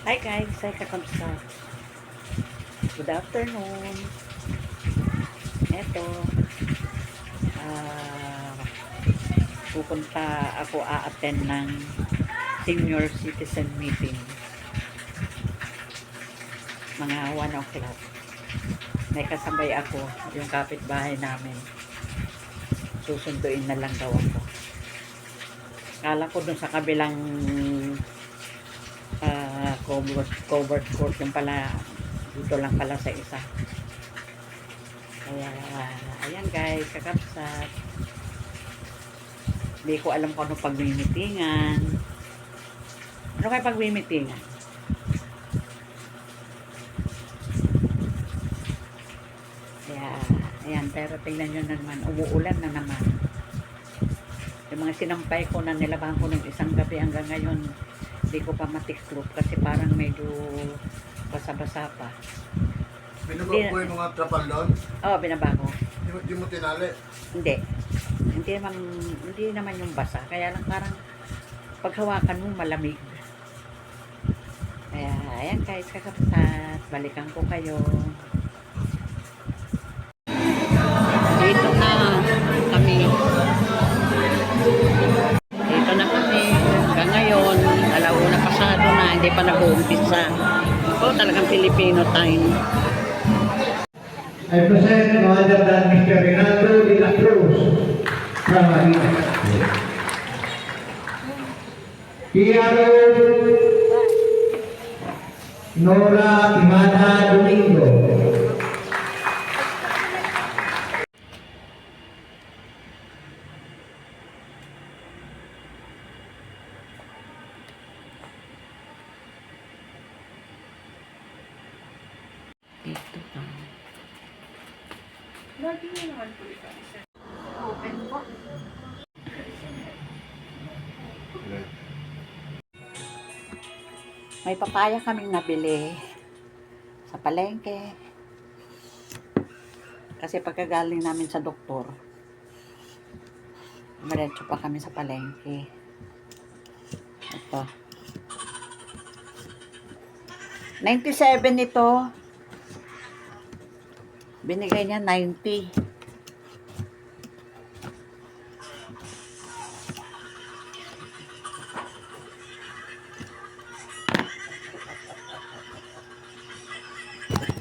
Hi guys, saya kamusta? Good afternoon. Eto, ah, pupunta ako a-attend ng senior citizen meeting. Mga 1 o'clock. May kasabay ako, yung kapitbahay namin. Susunduin na lang daw ako. Kala ko dun sa kabilang covered court yung pala, dito lang pala sa isa. Kaya, ayan guys, kakapsat. Hindi ko alam kung ano pagmimitingan. Ano kayo pagmimitingan? Kaya, ayan, pero tingnan nyo na naman, umuulan na naman. Yung mga sinampay ko na nilabahan ko ng isang gabi hanggang ngayon, hindi ko pa matiklop kasi parang medyo basa-basa pa. Binaba ko yung mga trapal doon? Oo, binaba ko. Hindi mo tinali? Hindi. Hindi naman yung basa. Kaya lang parang paghawakan mo malamig. Kaya, ayan guys, kakapsat. Balikan ko kayo. Dito na kami. Dito na kami. Hanggang ngayon, alauna pasado na. Hindi pa nag-uumpisa. Talagang Filipino time. I present no other than Mr. Renato de la Cruz from Manila. PRO Nora Imada Domingo. Dito pa. Lagi nyo naman po ito. Open po. May papaya kaming nabili sa palengke. Kasi pagkagaling namin sa doktor, diretso pa kami sa palengke. Ito. 97 ito. Binigay niya 90.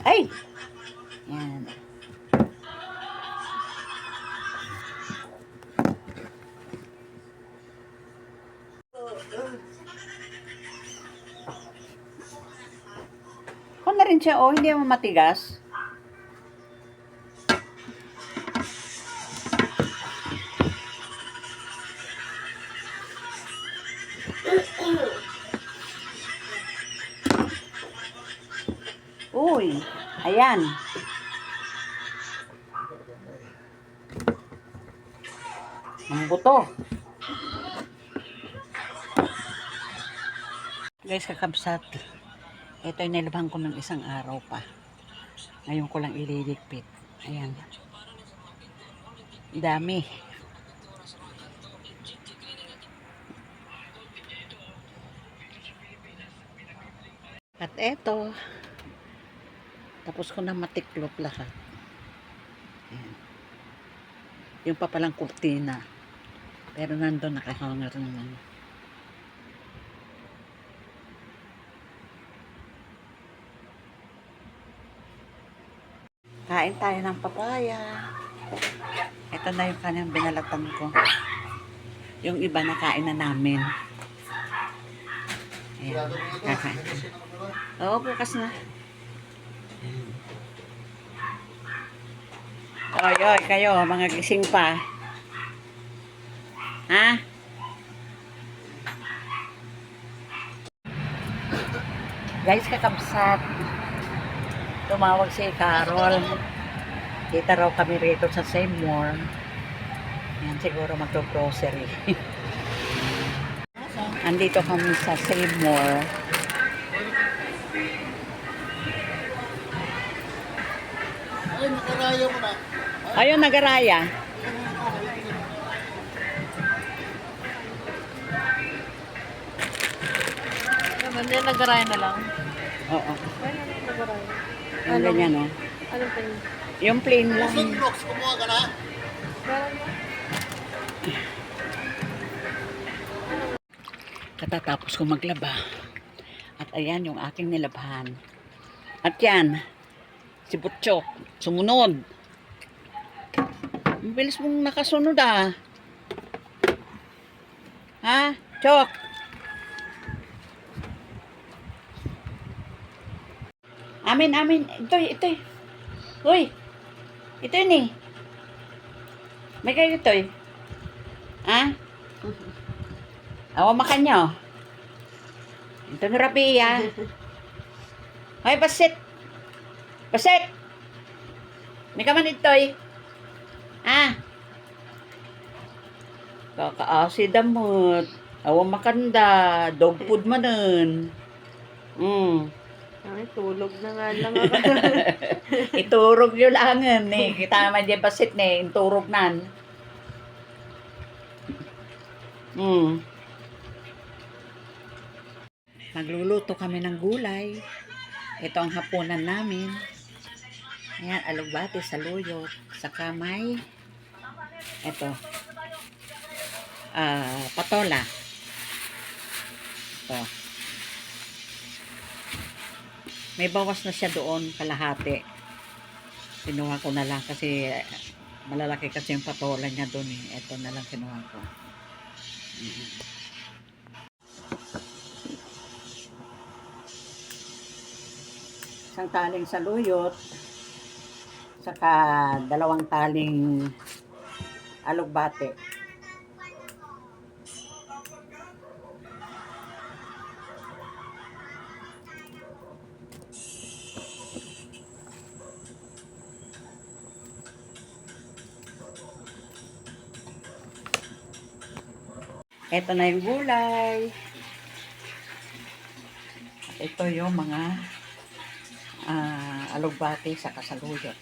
Ay! Yan. Kung na rin siya, oh, hindi mo matigas. Uy, ayan. Ang buto. Guys, kakabsat. Ito ay nilabhan ko ng isang araw pa. Ngayon ko lang ililigpit. Ayan. Dami. At eto. Tapos ko na matiklop lahat. Ayan. Yung pa palang kurtina. Pero nandun nakahanger naman. Kain tayo ng papaya. Ito na yung kanyang binalatan ko. Yung iba nakain na namin. Ayan. Kakain. Oo, bukas na. Oy, oy, kayo, mga gising pa. Ha? Guys, kakabsat. Tumawag si Carol. Kita raw kami rito sa Seymour. Yan, siguro mag-grocery. Andito kami sa Seymour. Ay, nakaraya mo na. Ayun, nagaraya. Nandiyan nag-aray na lang. Oo. Ano nag-aray? Yung ganyan, no? Anong pin? Yung plain lang. Kusog Brooks, kumuha ka na. Meron mo? Katatapos ko maglaba. At ayan yung aking nilabhan. At yan, si Butchok, sumunod. Ang bilis mong nakasunod ah. Ha? Chok? Amin. Ito. Uy. Ito yun eh. May kayo ito eh. Ha? Awa makanyo. Ito na Rabi ah. Hoy, basit. May ka man ito eh. Ah. Kakaasi damot. Awa makanda. Dog food manen. Ay, tulog na nga lang ako. Iturog yung langan eh. Kita man dyan basit ne. Iturog nan. Magluluto kami ng gulay. Ito ang hapunan namin. Ayan, alugbati, saluyot, saka may ito, patola. Ito. May bawas na siya doon, kalahati. Kinuha ko na lang kasi malalaki kasi yung patola niya doon eh. Ito na lang kinuha ko. Isang taling saluyot, saka 2 taling alugbate. Ito na yung gulay. At ito yung mga alugbate sa kasaluyot.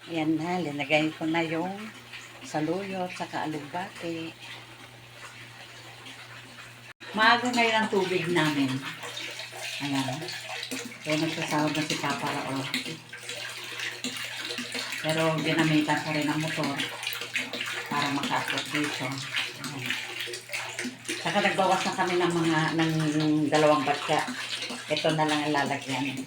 Ayan na, linagay ko na yung saluyot sa alugbate. Maaga ngayon ang tubig namin. Ayan. Kaya nagsasawag na si Papa Raon. Pero ginamitan ko rin ang motor para makaakot dito. Ayan. Saka nagbawas na kami ng 2 batya. Ito na lang ang lalagyan.